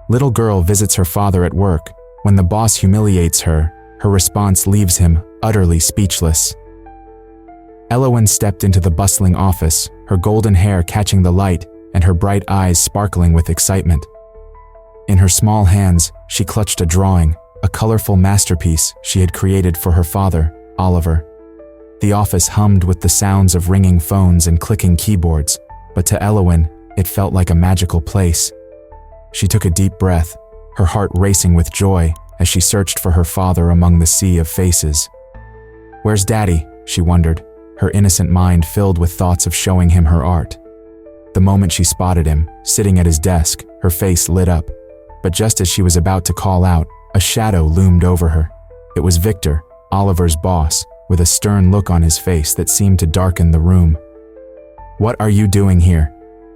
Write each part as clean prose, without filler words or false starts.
Little girl visits her father at work. When the boss humiliates her, her response leaves him utterly speechless. Elowen stepped into the bustling office, her golden hair catching the light and her bright eyes sparkling with excitement. In her small hands, she clutched a drawing, a colorful masterpiece she had created for her father, Oliver. The office hummed with the sounds of ringing phones and clicking keyboards, but to Elowen, it felt like a magical place. She took a deep breath, her heart racing with joy as she searched for her father among the sea of faces. "Where's Daddy?" she wondered, her innocent mind filled with thoughts of showing him her art. The moment she spotted him, sitting at his desk, her face lit up. But just as she was about to call out, a shadow loomed over her. It was Victor, Oliver's boss, with a stern look on his face that seemed to darken the room. "What are you doing here?"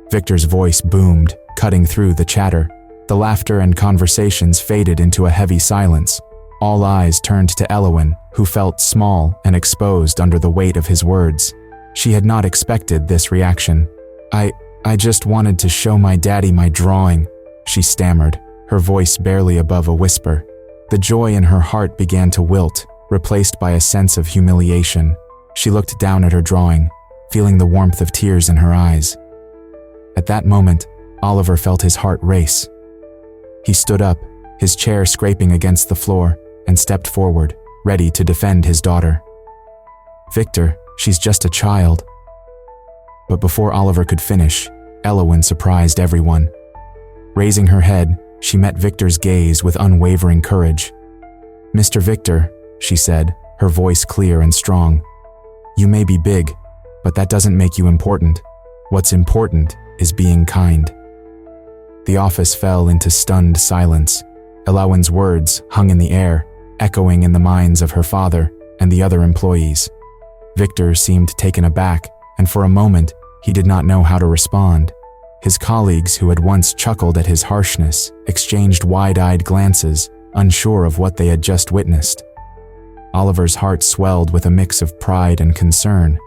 Victor's voice boomed, cutting through the chatter. The laughter and conversations faded into a heavy silence. All eyes turned to Elowen, who felt small and exposed under the weight of his words. She had not expected this reaction. I just wanted to show my daddy my drawing," she stammered, her voice barely above a whisper. The joy in her heart began to wilt, replaced by a sense of humiliation. She looked down at her drawing, feeling the warmth of tears in her eyes. At that moment, Oliver felt his heart race. He stood up, his chair scraping against the floor, and stepped forward, ready to defend his daughter. "Victor, she's just a child." But before Oliver could finish, Elowen surprised everyone. Raising her head, she met Victor's gaze with unwavering courage. "Mr. Victor," she said, her voice clear and strong, "you may be big, but that doesn't make you important. What's important is being kind." The office fell into stunned silence. Elowen's words hung in the air, echoing in the minds of her father and the other employees. Victor seemed taken aback, and for a moment, he did not know how to respond. His colleagues, who had once chuckled at his harshness, exchanged wide-eyed glances, unsure of what they had just witnessed. Oliver's heart swelled with a mix of pride and concern.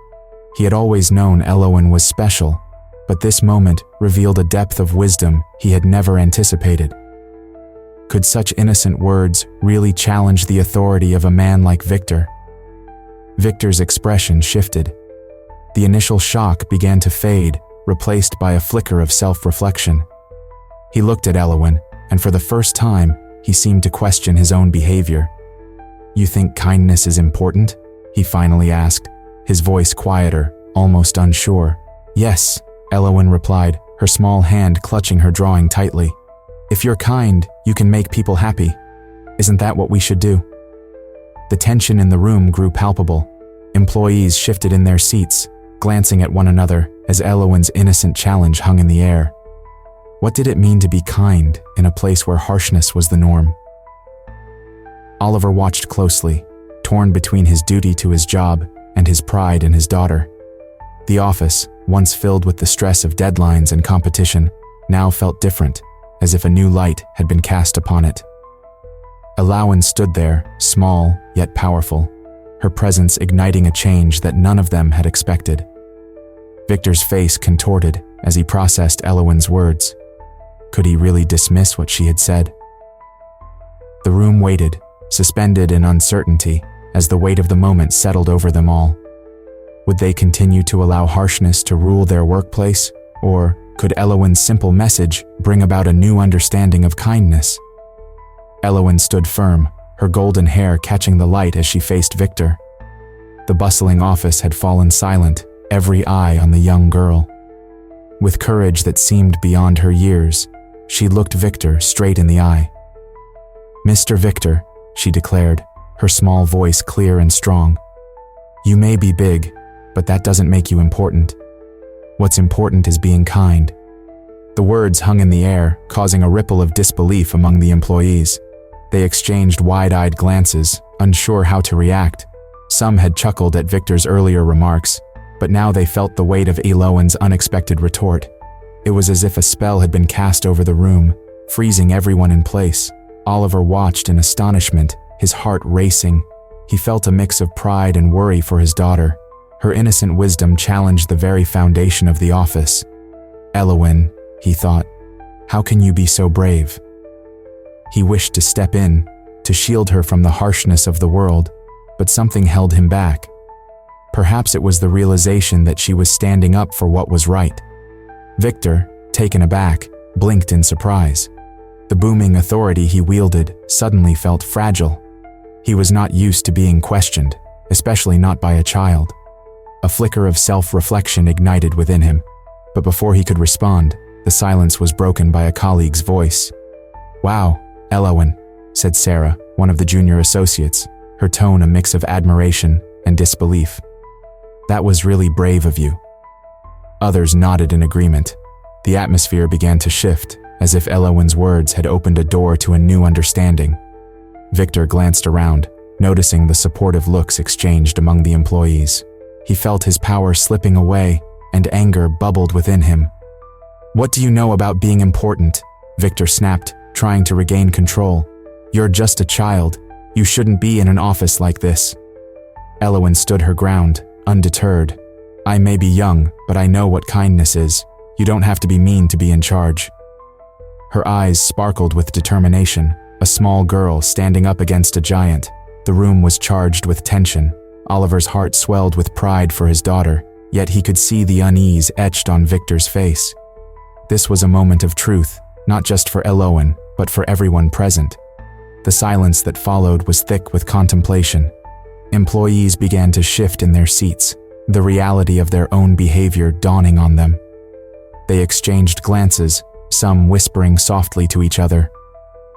He had always known Elowen was special, but this moment revealed a depth of wisdom he had never anticipated. Could such innocent words really challenge the authority of a man like Victor? Victor's expression shifted. The initial shock began to fade, replaced by a flicker of self-reflection. He looked at Elowen, and for the first time, he seemed to question his own behavior. "You think kindness is important?" he finally asked, his voice quieter, almost unsure. "Yes," Elowen replied, her small hand clutching her drawing tightly. "If you're kind, you can make people happy. Isn't that what we should do?" The tension in the room grew palpable. Employees shifted in their seats, glancing at one another as Elowen's innocent challenge hung in the air. What did it mean to be kind in a place where harshness was the norm? Oliver watched closely, torn between his duty to his job and his pride in his daughter. The office, once filled with the stress of deadlines and competition, now felt different, as if a new light had been cast upon it. Elowen stood there, small yet powerful, her presence igniting a change that none of them had expected. Victor's face contorted as he processed Elowen's words. Could he really dismiss what she had said? The room waited, suspended in uncertainty, as the weight of the moment settled over them all. Would they continue to allow harshness to rule their workplace, or could Elowen's simple message bring about a new understanding of kindness? Elowen stood firm, her golden hair catching the light as she faced Victor. The bustling office had fallen silent, every eye on the young girl. With courage that seemed beyond her years, she looked Victor straight in the eye. "Mr. Victor," she declared, her small voice clear and strong. "You may be big, but that doesn't make you important. What's important is being kind." The words hung in the air, causing a ripple of disbelief among the employees. They exchanged wide-eyed glances, unsure how to react. Some had chuckled at Victor's earlier remarks, but now they felt the weight of Elowen's unexpected retort. It was as if a spell had been cast over the room, freezing everyone in place. Oliver watched in astonishment, his heart racing. He felt a mix of pride and worry for his daughter. Her innocent wisdom challenged the very foundation of the office. "Elowen," he thought, "how can you be so brave? He wished to step in, to shield her from the harshness of the world, but something held him back. Perhaps it was the realization that she was standing up for what was right. Victor, taken aback, blinked in surprise. The booming authority he wielded suddenly felt fragile. He was not used to being questioned, especially not by a child. A flicker of self-reflection ignited within him, but before he could respond, the silence was broken by a colleague's voice. "Wow, Elowen," said Sarah, one of the junior associates, her tone a mix of admiration and disbelief. "That was really brave of you." Others nodded in agreement. The atmosphere began to shift, as if Elowen's words had opened a door to a new understanding. Victor glanced around, noticing the supportive looks exchanged among the employees. He felt his power slipping away, and anger bubbled within him. "What do you know about being important?" Victor snapped, trying to regain control. "You're just a child. You shouldn't be in an office like this." Elowen stood her ground, undeterred. "I may be young, but I know what kindness is. You don't have to be mean to be in charge." Her eyes sparkled with determination, a small girl standing up against a giant. The room was charged with tension. Oliver's heart swelled with pride for his daughter, yet he could see the unease etched on Victor's face. This was a moment of truth, not just for Elowen, but for everyone present. The silence that followed was thick with contemplation. Employees began to shift in their seats, the reality of their own behavior dawning on them. They exchanged glances, some whispering softly to each other.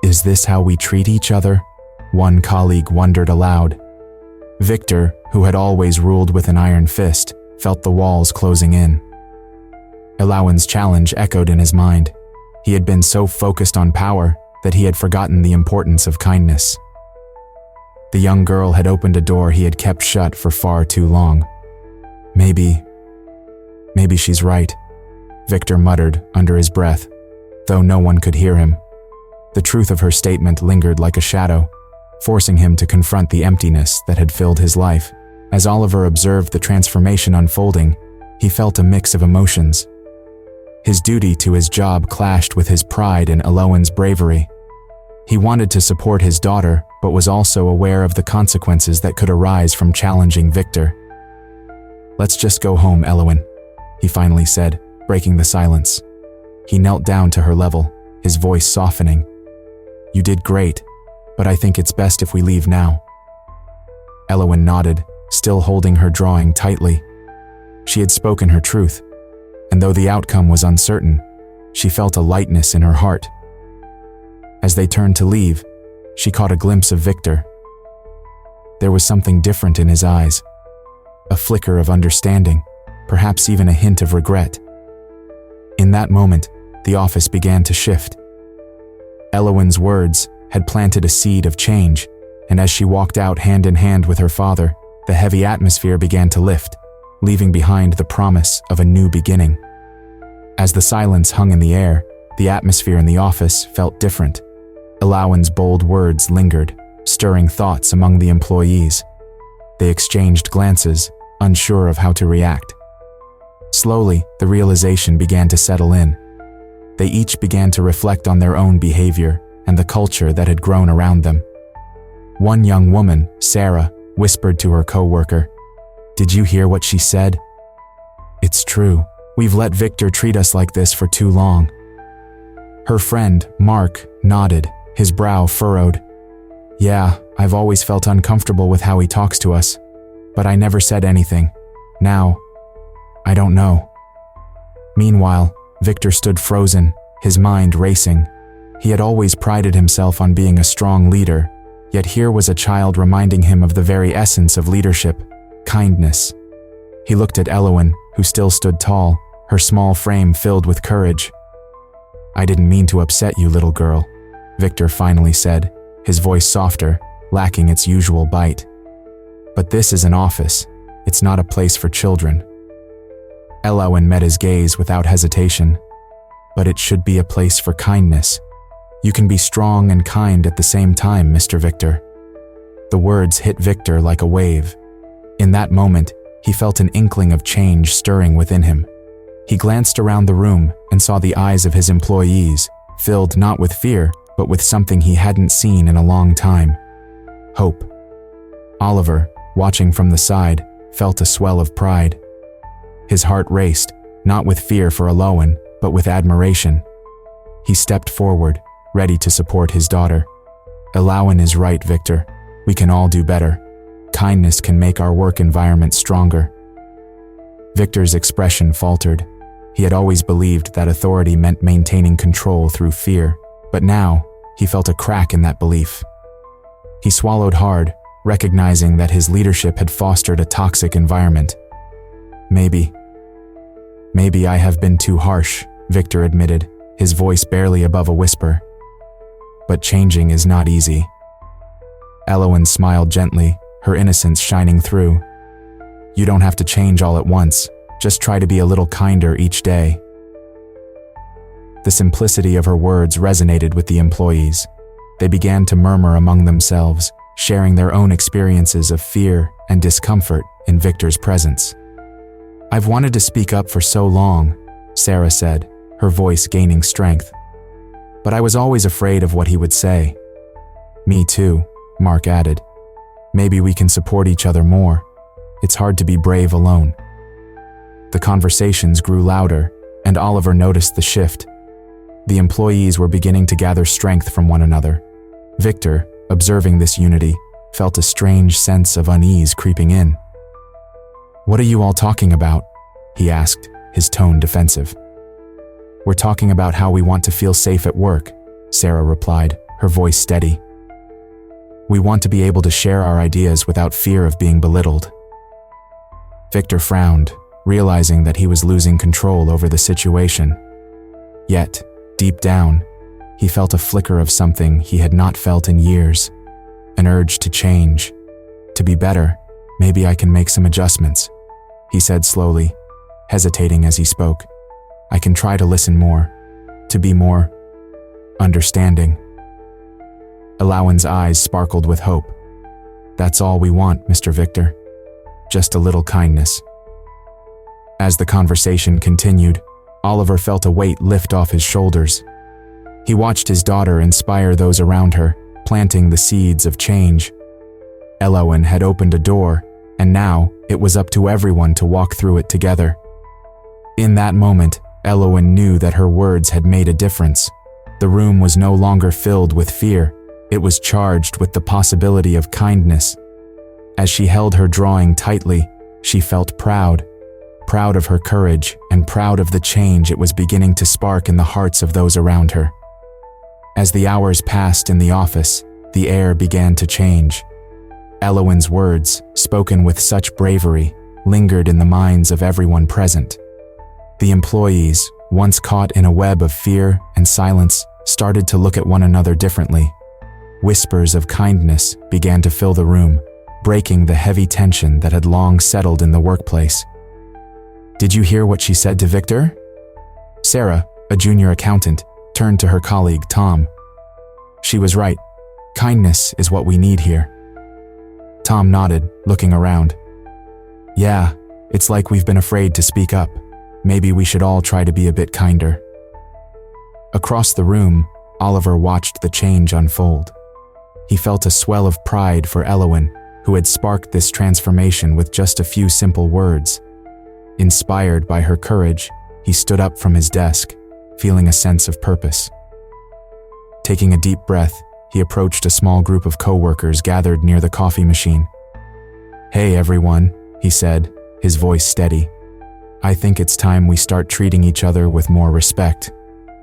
"Is this how we treat each other?" one colleague wondered aloud. Victor, who had always ruled with an iron fist, felt the walls closing in. Elowen's challenge echoed in his mind. He had been so focused on power that he had forgotten the importance of kindness. The young girl had opened a door he had kept shut for far too long. Maybe she's right," Victor muttered under his breath, though no one could hear him. The truth of her statement lingered like a shadow, forcing him to confront the emptiness that had filled his life. As Oliver observed the transformation unfolding, he felt a mix of emotions. His duty to his job clashed with his pride in Elowen's bravery. He wanted to support his daughter, but was also aware of the consequences that could arise from challenging Victor. "Let's just go home, Elowen," he finally said, breaking the silence. He knelt down to her level, his voice softening. "You did great, but I think it's best if we leave now." Elowen nodded, still holding her drawing tightly. She had spoken her truth, and though the outcome was uncertain, she felt a lightness in her heart. As they turned to leave, she caught a glimpse of Victor. There was something different in his eyes, a flicker of understanding, perhaps even a hint of regret. In that moment, the office began to shift. Elowen's words had planted a seed of change, and as she walked out hand in hand with her father, the heavy atmosphere began to lift, leaving behind the promise of a new beginning. As the silence hung in the air, the atmosphere in the office felt different. Elowen's bold words lingered, stirring thoughts among the employees. They exchanged glances, unsure of how to react. Slowly, the realization began to settle in. They each began to reflect on their own behavior and the culture that had grown around them. One young woman, Sarah, whispered to her co-worker, "Did you hear what she said? It's true. We've let Victor treat us like this for too long." Her friend, Mark, nodded, his brow furrowed. "Yeah, I've always felt uncomfortable with how he talks to us, but I never said anything. Now, I don't know." Meanwhile, Victor stood frozen, his mind racing. He had always prided himself on being a strong leader, yet here was a child reminding him of the very essence of leadership, kindness. He looked at Elowen, who still stood tall, her small frame filled with courage. "I didn't mean to upset you, little girl," Victor finally said, his voice softer, lacking its usual bite. "But this is an office. It's not a place for children." Elowen met his gaze without hesitation. "But it should be a place for kindness. You can be strong and kind at the same time, Mr. Victor." The words hit Victor like a wave. In that moment, he felt an inkling of change stirring within him. He glanced around the room and saw the eyes of his employees, filled not with fear, but with something he hadn't seen in a long time: hope. Oliver, watching from the side, felt a swell of pride. His heart raced, not with fear for Elowen, but with admiration. He stepped forward, ready to support his daughter. "Elowen is right, Victor. We can all do better. Kindness can make our work environment stronger." Victor's expression faltered. He had always believed that authority meant maintaining control through fear, but now he felt a crack in that belief. He swallowed hard, recognizing that his leadership had fostered a toxic environment. Maybe I have been too harsh," Victor admitted, his voice barely above a whisper. "But changing is not easy." Elowen smiled gently, her innocence shining through. "You don't have to change all at once. Just try to be a little kinder each day." The simplicity of her words resonated with the employees. They began to murmur among themselves, sharing their own experiences of fear and discomfort in Victor's presence. "I've wanted to speak up for so long," Sarah said, her voice gaining strength. "But I was always afraid of what he would say." "Me too," Mark added. "Maybe we can support each other more. It's hard to be brave alone." The conversations grew louder, and Oliver noticed the shift. The employees were beginning to gather strength from one another. Victor, observing this unity, felt a strange sense of unease creeping in. "What are you all talking about?" he asked, his tone defensive. "We're talking about how we want to feel safe at work," Sarah replied, her voice steady. "We want to be able to share our ideas without fear of being belittled." Victor frowned, realizing that he was losing control over the situation. Yet, deep down, he felt a flicker of something he had not felt in years, an urge to change. "To be better, maybe I can make some adjustments," he said slowly, hesitating as he spoke. "I can try to listen more, to be more understanding." Elowen's eyes sparkled with hope. "That's all we want, Mr. Victor. Just a little kindness." As the conversation continued, Oliver felt a weight lift off his shoulders. He watched his daughter inspire those around her, planting the seeds of change. Elowen had opened a door, and now it was up to everyone to walk through it together. In that moment, Elowen knew that her words had made a difference. The room was no longer filled with fear. It was charged with the possibility of kindness. As she held her drawing tightly, she felt proud of her courage and proud of the change it was beginning to spark in the hearts of those around her. As the hours passed in the office, the air began to change. Elowen's words, spoken with such bravery, lingered in the minds of everyone present. The employees, once caught in a web of fear and silence, started to look at one another differently. Whispers of kindness began to fill the room, breaking the heavy tension that had long settled in the workplace. "Did you hear what she said to Victor?" Sarah, a junior accountant, turned to her colleague Tom. "She was right. Kindness is what we need here." Tom nodded, looking around. "Yeah, it's like we've been afraid to speak up. Maybe we should all try to be a bit kinder." Across the room, Oliver watched the change unfold. He felt a swell of pride for Elowen, who had sparked this transformation with just a few simple words. Inspired by her courage, he stood up from his desk, feeling a sense of purpose. Taking a deep breath, he approached a small group of co-workers gathered near the coffee machine. "Hey everyone," he said, his voice steady. "I think it's time we start treating each other with more respect.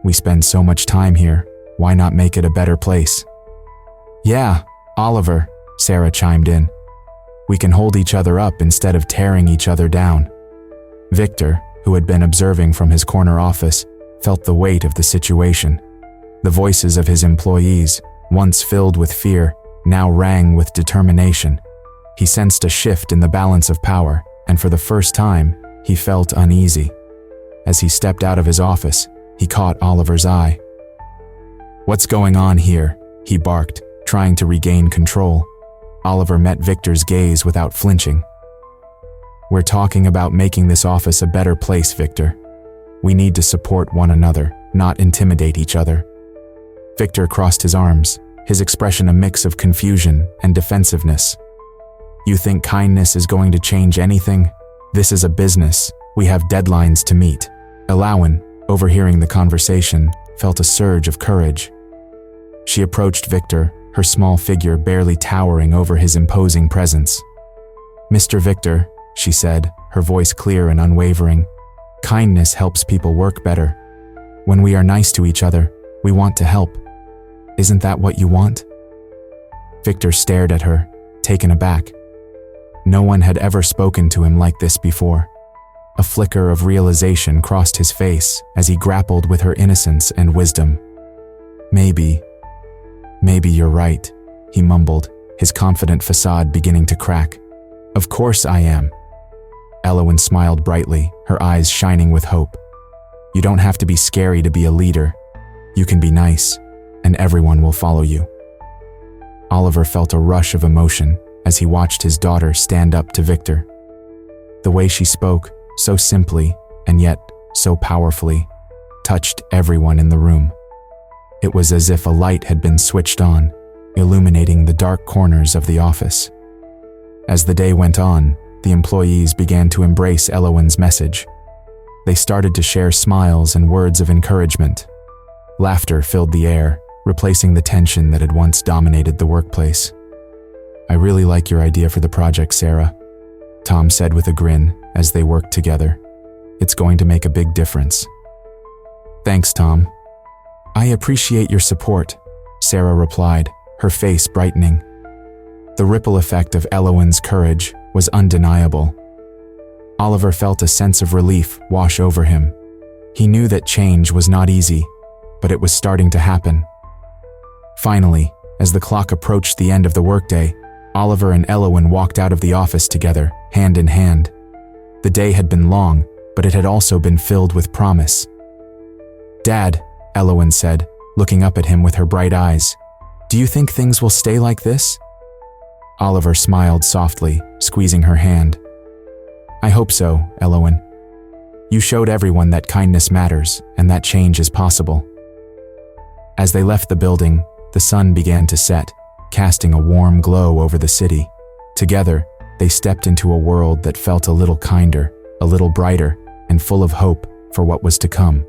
We spend so much time here, why not make it a better place?" "Yeah, Oliver," Sarah chimed in. "We can hold each other up instead of tearing each other down." Victor, who had been observing from his corner office, felt the weight of the situation. The voices of his employees, once filled with fear, now rang with determination. He sensed a shift in the balance of power, and for the first time, he felt uneasy. As he stepped out of his office, he caught Oliver's eye. "What's going on here?" he barked, trying to regain control. Oliver met Victor's gaze without flinching. "We're talking about making this office a better place, Victor. We need to support one another, not intimidate each other." Victor crossed his arms, his expression a mix of confusion and defensiveness. You think kindness is going to change anything? This is a business. We have deadlines to meet. Elawan, overhearing the conversation, felt a surge of courage. She approached Victor, her small figure barely towering over his imposing presence. Mr. Victor, she said, her voice clear and unwavering, kindness helps people work better. When we are nice to each other, we want to help. Isn't that what you want? Victor stared at her, taken aback. No one had ever spoken to him like this before. A flicker of realization crossed his face as he grappled with her innocence and wisdom. Maybe you're right, he mumbled, his confident facade beginning to crack. Of course I am. Elawan smiled brightly, her eyes shining with hope. You don't have to be scary to be a leader. You can be nice, and everyone will follow you. Oliver felt a rush of emotion as he watched his daughter stand up to Victor. The way she spoke, so simply and yet so powerfully, touched everyone in the room. It was as if a light had been switched on, illuminating the dark corners of the office. As the day went on, the employees began to embrace Elawan's message. They started to share smiles and words of encouragement. Laughter filled the air, replacing the tension that had once dominated the workplace. I really like your idea for the project, Sarah, Tom said with a grin as they worked together. It's going to make a big difference. Thanks, Tom. I appreciate your support, Sarah replied, her face brightening. The ripple effect of Elawan's courage was undeniable. Oliver felt a sense of relief wash over him. He knew that change was not easy, but it was starting to happen. Finally, as the clock approached the end of the workday, Oliver and Elawan walked out of the office together, hand in hand. The day had been long, but it had also been filled with promise. Dad, Elawan said, looking up at him with her bright eyes, do you think things will stay like this? Oliver smiled softly, squeezing her hand. I hope so, Elawan. You showed everyone that kindness matters and that change is possible. As they left the building, the sun began to set, casting a warm glow over the city. Together, they stepped into a world that felt a little kinder, a little brighter, and full of hope for what was to come.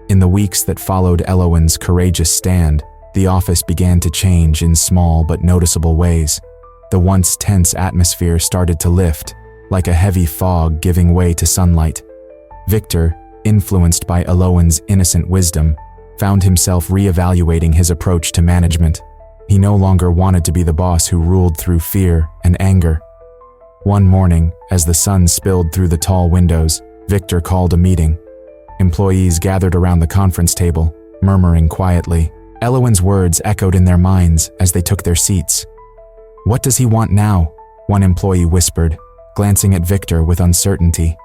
In the weeks that followed Elawan's courageous stand, the office began to change in small but noticeable ways. The once tense atmosphere started to lift, like a heavy fog giving way to sunlight. Victor, influenced by Elawan's innocent wisdom, found himself reevaluating his approach to management. He no longer wanted to be the boss who ruled through fear and anger. One morning, as the sun spilled through the tall windows, Victor called a meeting. Employees gathered around the conference table, murmuring quietly. Elawan's words echoed in their minds as they took their seats. What does he want now? One employee whispered, glancing at Victor with uncertainty.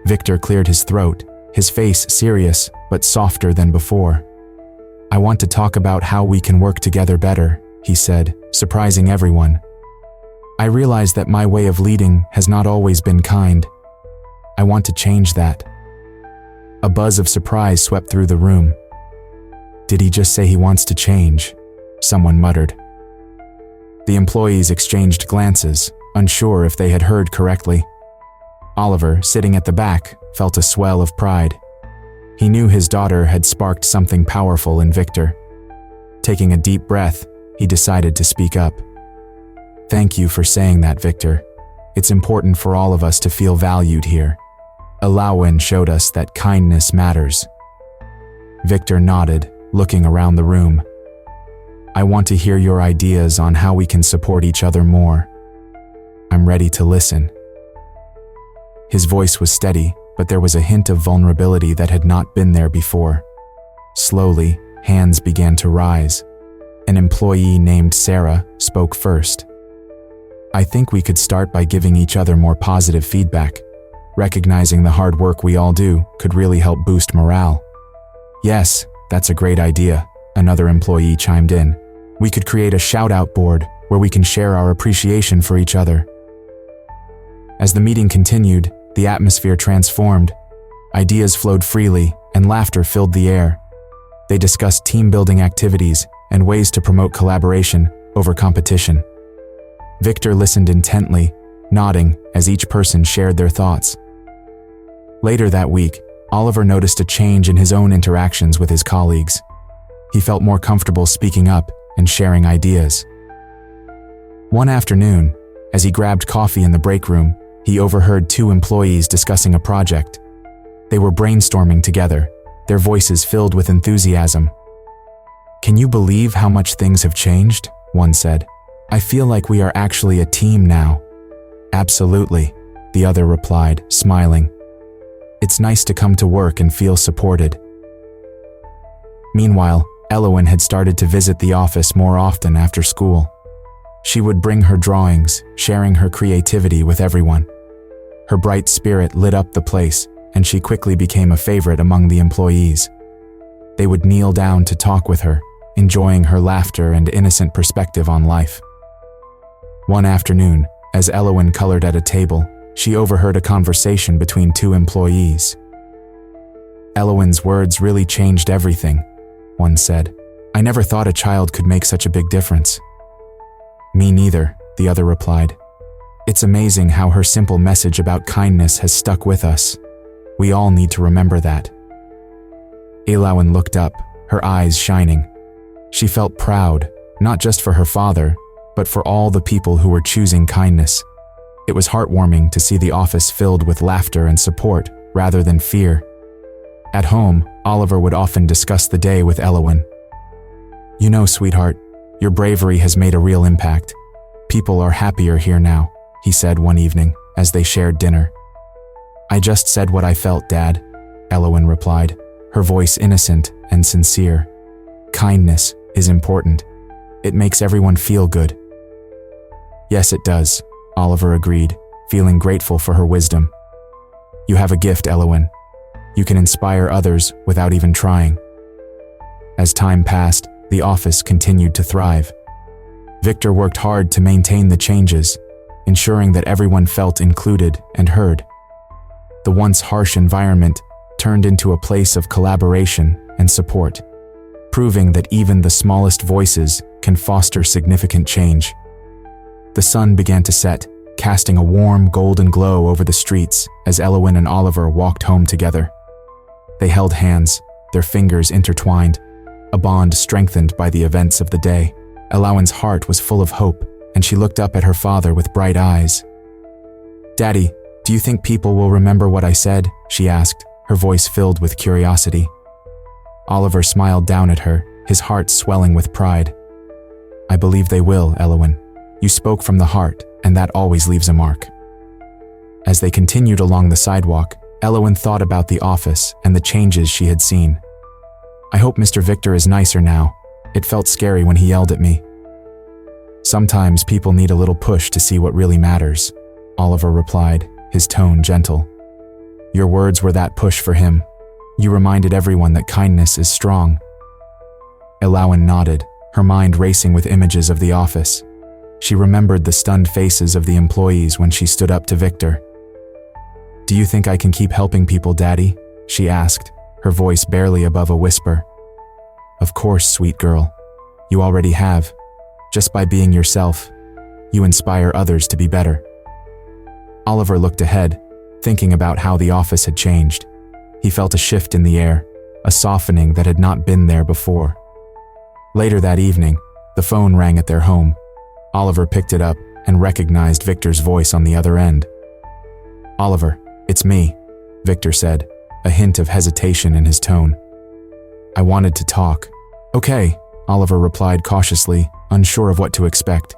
Victor cleared his throat, his face serious but softer than before. I want to talk about how we can work together better, he said, surprising everyone. I realize that my way of leading has not always been kind. I want to change that. A buzz of surprise swept through the room. Did he just say he wants to change? Someone muttered. The employees exchanged glances, unsure if they had heard correctly. Oliver, sitting at the back, felt a swell of pride. He knew his daughter had sparked something powerful in Victor. Taking a deep breath, he decided to speak up. Thank you for saying that, Victor. It's important for all of us to feel valued here. Elawan showed us that kindness matters. Victor nodded, looking around the room. I want to hear your ideas on how we can support each other more. I'm ready to listen. His voice was steady, but there was a hint of vulnerability that had not been there before. Slowly, hands began to rise. An employee named Sarah spoke first. I think we could start by giving each other more positive feedback. Recognizing the hard work we all do could really help boost morale. Yes, that's a great idea, another employee chimed in. We could create a shout-out board where we can share our appreciation for each other. As the meeting continued, the atmosphere transformed. Ideas flowed freely, and laughter filled the air. They discussed team-building activities and ways to promote collaboration over competition. Victor listened intently, nodding as each person shared their thoughts. Later that week, Oliver noticed a change in his own interactions with his colleagues. He felt more comfortable speaking up and sharing ideas. One afternoon, as he grabbed coffee in the break room, he overheard two employees discussing a project. They were brainstorming together, their voices filled with enthusiasm. "Can you believe how much things have changed?" one said. "I feel like we are actually a team now." "Absolutely," the other replied, smiling. "It's nice to come to work and feel supported." Meanwhile, Elowen had started to visit the office more often after school. She would bring her drawings, sharing her creativity with everyone. Her bright spirit lit up the place, and she quickly became a favorite among the employees. They would kneel down to talk with her, enjoying her laughter and innocent perspective on life. One afternoon, as Elowen colored at a table, she overheard a conversation between two employees. "Elowen's words really changed everything," one said. "I never thought a child could make such a big difference." "Me neither," the other replied. "It's amazing how her simple message about kindness has stuck with us. We all need to remember that." Elowen looked up, her eyes shining. She felt proud, not just for her father, but for all the people who were choosing kindness. It was heartwarming to see the office filled with laughter and support rather than fear. At home, Oliver would often discuss the day with Elowen. "You know, sweetheart, your bravery has made a real impact. People are happier here now," he said one evening as they shared dinner. "I just said what I felt, Dad," Elowen replied, her voice innocent and sincere. "Kindness is important. It makes everyone feel good." "Yes, it does," Oliver agreed, feeling grateful for her wisdom. "You have a gift, Elowen. You can inspire others without even trying." As time passed, the office continued to thrive. Victor worked hard to maintain the changes, ensuring that everyone felt included and heard. The once harsh environment turned into a place of collaboration and support, proving that even the smallest voices can foster significant change. The sun began to set, casting a warm golden glow over the streets as Elowen and Oliver walked home together. They held hands, their fingers intertwined, a bond strengthened by the events of the day. Elowen's heart was full of hope, and she looked up at her father with bright eyes. "Daddy, do you think people will remember what I said?" she asked, her voice filled with curiosity. Oliver smiled down at her, his heart swelling with pride. "I believe they will, Elowen. You spoke from the heart, and that always leaves a mark." As they continued along the sidewalk, Elowen thought about the office and the changes she had seen. "I hope Mr. Victor is nicer now. It felt scary when he yelled at me." "Sometimes people need a little push to see what really matters," Oliver replied, his tone gentle. "Your words were that push for him. You reminded everyone that kindness is strong." Elowen nodded, her mind racing with images of the office. She remembered the stunned faces of the employees when she stood up to Victor. "Do you think I can keep helping people, Daddy?" she asked, her voice barely above a whisper. "Of course, sweet girl. You already have. Just by being yourself, you inspire others to be better." Oliver looked ahead, thinking about how the office had changed. He felt a shift in the air, a softening that had not been there before. Later that evening, the phone rang at their home. Oliver picked it up and recognized Victor's voice on the other end. "Oliver, it's me," Victor said, a hint of hesitation in his tone. "I wanted to talk." "Okay," Oliver replied cautiously, unsure of what to expect.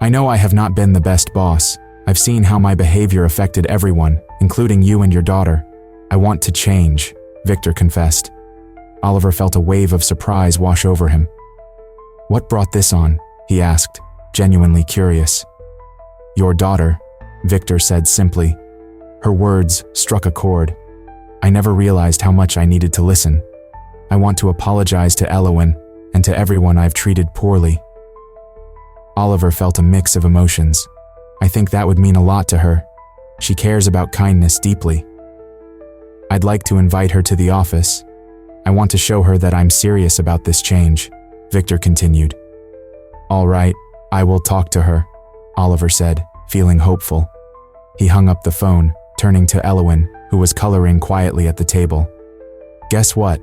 "I know I have not been the best boss. I've seen how my behavior affected everyone, including you and your daughter. I want to change," Victor confessed. Oliver felt a wave of surprise wash over him. "What brought this on?" he asked, genuinely curious. "Your daughter," Victor said simply. Her words struck a chord. "I never realized how much I needed to listen. I want to apologize to Elowen and to everyone I've treated poorly." Oliver felt a mix of emotions. I think that would mean a lot to her. She cares about kindness deeply. "I'd like to invite her to the office. I want to show her that I'm serious about this change, Victor continued. All right, I will talk to her, Oliver said, feeling hopeful. He hung up the phone, turning to Elowen, who was coloring quietly at the table. Guess what?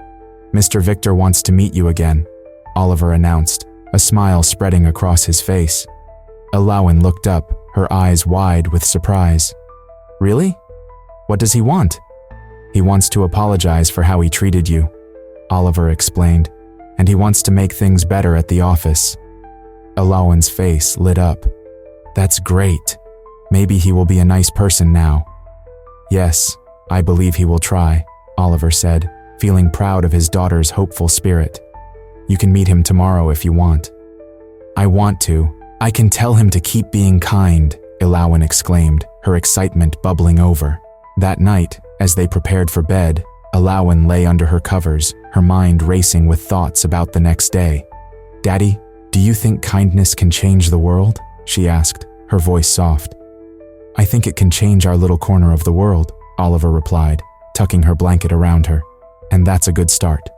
Mr. Victor wants to meet you again, Oliver announced, a smile spreading across his face. Elowen looked up, her eyes wide with surprise. Really? What does he want? He wants to apologize for how he treated you, Oliver explained, and he wants to make things better at the office. Elowen's face lit up. That's great. Maybe he will be a nice person now. Yes, I believe he will try, Oliver said, feeling proud of his daughter's hopeful spirit. You can meet him tomorrow if you want. I want to. I can tell him to keep being kind, Elowen exclaimed, her excitement bubbling over. That night, as they prepared for bed, Elowen lay under her covers, her mind racing with thoughts about the next day. Daddy, do you think kindness can change the world? She asked, her voice soft. I think it can change our little corner of the world, Oliver replied, tucking her blanket around her. And that's a good start.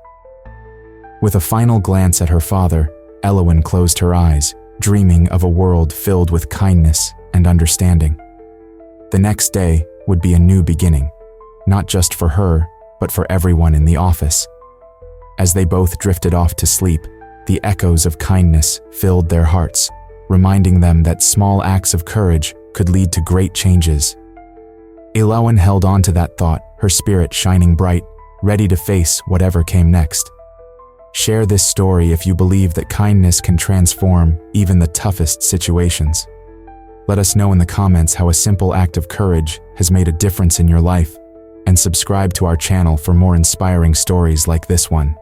With a final glance at her father, Elowen closed her eyes, dreaming of a world filled with kindness and understanding. The next day would be a new beginning, not just for her, but for everyone in the office. As they both drifted off to sleep, the echoes of kindness filled their hearts, reminding them that small acts of courage could lead to great changes. Elowen held on to that thought, her spirit shining bright, ready to face whatever came next. Share this story if you believe that kindness can transform even the toughest situations. Let us know in the comments how a simple act of courage has made a difference in your life, and subscribe to our channel for more inspiring stories like this one.